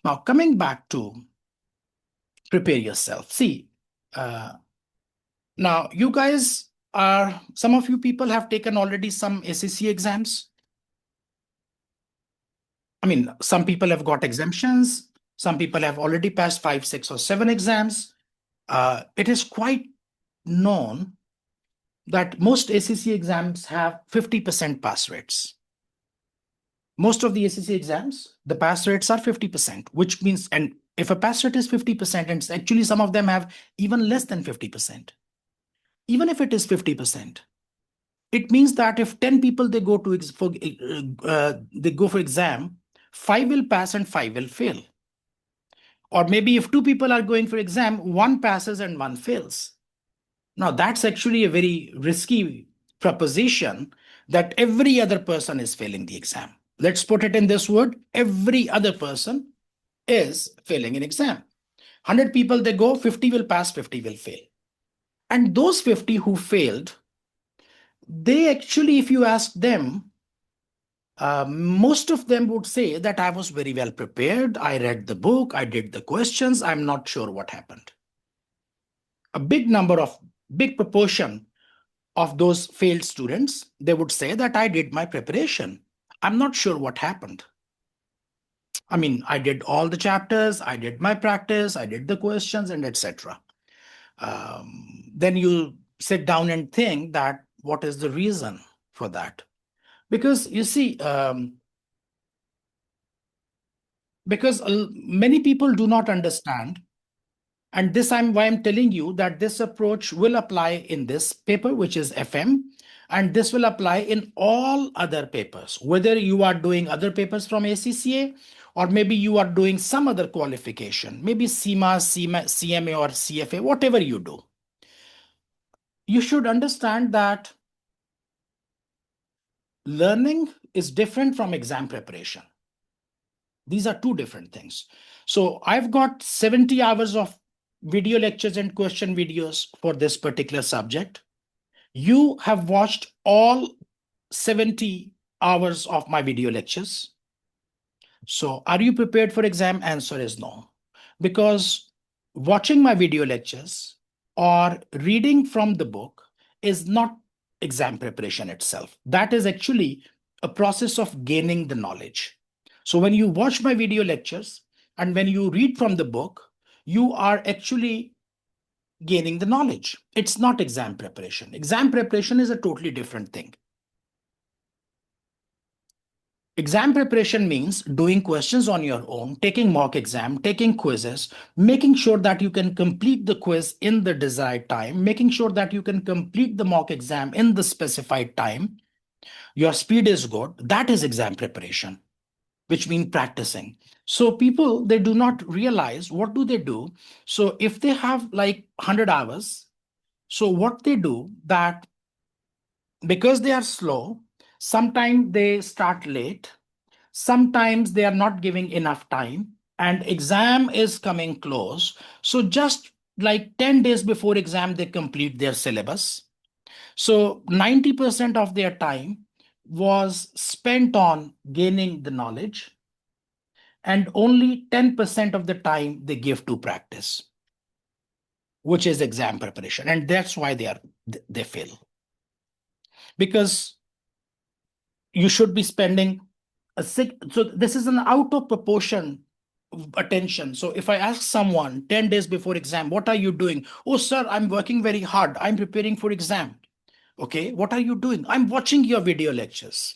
Now, coming back to prepare yourself. See, uh, now you guys are, some of you people have taken already some ACCA exams. I mean, some people have got exemptions. Some people have already passed 5, 6, or 7 exams. It is quite known that most ACCA exams have 50% pass rates. Most of the ACCA exams, the pass rates are 50%, which means, and if a pass rate is 50%, and actually some of them have even less than 50%, even if it is 50%, it means that if 10 people they go to they go for exam, 5 will pass and 5 will fail. Or maybe if 2 people are going for exam, 1 passes and 1 fails. Now that's actually a very risky proposition, that every other person is failing the exam. Let's put it in this word: every other person is failing an exam. 100 people they go, 50 will pass, 50 will fail. And those 50 who failed, they actually, if you ask them, most of them would say that I was very well prepared. I read the book, I did the questions, I'm not sure what happened. A big proportion of those failed students, they would say that I did my preparation. I'm not sure what happened. I mean, I did all the chapters, I did my practice, I did the questions, and etc. Then you sit down and think that what is the reason for that? Because you see, because many people do not understand. And this I'm why I'm telling you that this approach will apply in this paper, which is FM, and this will apply in all other papers, whether you are doing other papers from ACCA, or maybe you are doing some other qualification, maybe CMA, or CFA, whatever you do. You should understand that learning is different from exam preparation. These are two different things. So I've got 70 hours of video lectures and question videos for this particular subject. You have watched all 70 hours of my video lectures. So are you prepared for exam? Answer is no. Because watching my video lectures or reading from the book is not exam preparation itself. That is actually a process of gaining the knowledge. So when you watch my video lectures and when you read from the book, you are actually gaining the knowledge. It's not exam preparation. Exam preparation is a totally different thing. Exam preparation means doing questions on your own, taking mock exam, taking quizzes, making sure that you can complete the quiz in the desired time, making sure that you can complete the mock exam in the specified time. Your speed is good. That is exam preparation, which means practicing. So people, they do not realize what do they do. So if they have like 100 hours, so what they do that because they are slow, sometimes they start late, sometimes they are not giving enough time, and exam is coming close. So just like 10 days before exam, they complete their syllabus. So 90% of their time was spent on gaining the knowledge, and only 10% of the time they give to practice, which is exam preparation. And that's why they fail. Because you should be spending so this is an out of proportion attention. So if I ask someone 10 days before exam, what are you doing? Oh, sir, I'm working very hard. I'm preparing for exam. Okay, what are you doing? I'm watching your video lectures.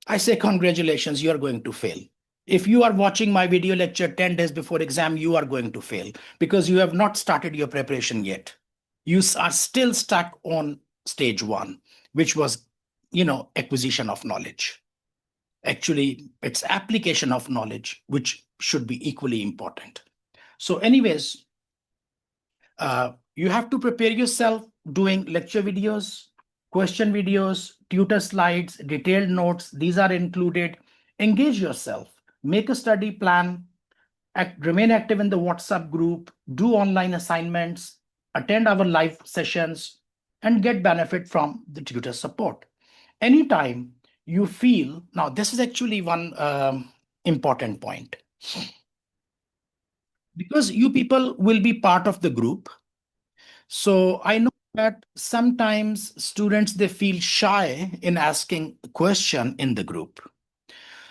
I say, congratulations, you are going to fail. If you are watching my video lecture 10 days before exam, you are going to fail because you have not started your preparation yet. You are still stuck on stage 1, which was, acquisition of knowledge. Actually, it's application of knowledge, which should be equally important. So anyways, you have to prepare yourself doing lecture videos, question videos, tutor slides, detailed notes. These are included. Engage yourself, make a study plan, remain active in the WhatsApp group, do online assignments, attend our live sessions, and get benefit from the tutor support. Anytime you feel, now this is actually one important point. Because you people will be part of the group. So I know that sometimes students they feel shy in asking a question in the group.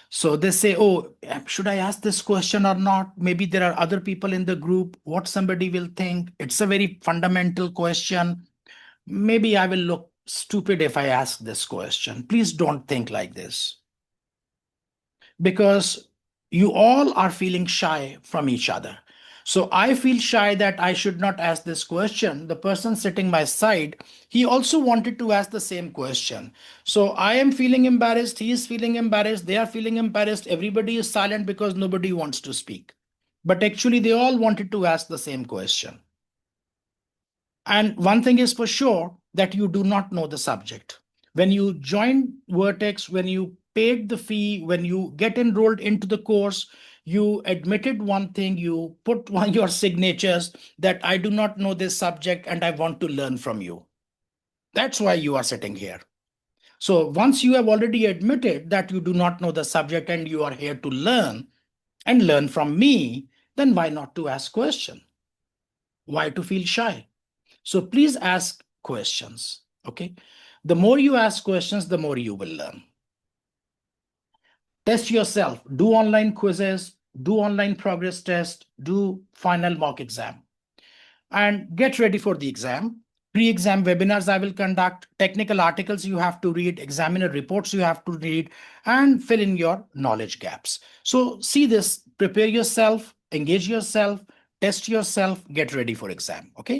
So they say, oh, should I ask this question or not? Maybe there are other people in the group. What somebody will think? It's a very fundamental question. Maybe I will look stupid if I ask this question. Please don't think like this, because you all are feeling shy from each other. So I feel shy that I should not ask this question. The person sitting my side, he also wanted to ask the same question. So I am feeling embarrassed, he is feeling embarrassed, they are feeling embarrassed, everybody is silent because nobody wants to speak. But actually they all wanted to ask the same question. And one thing is for sure, that you do not know the subject. When you join Vertex, when you paid the fee, when you get enrolled into the course, you admitted one thing, you put one your signatures that I do not know this subject and I want to learn from you. That's why you are sitting here. So once you have already admitted that you do not know the subject and you are here to learn and learn from me, then why not to ask question? Why to feel shy? So please ask questions. Okay. The more you ask questions, the more you will learn. Test yourself. Do online quizzes, do online progress test, do final mock exam, and get ready for the exam. Pre-exam webinars I will conduct, technical articles you have to read, examiner reports you have to read, and fill in your knowledge gaps. So see this, prepare yourself, engage yourself, test yourself, get ready for exam. Okay.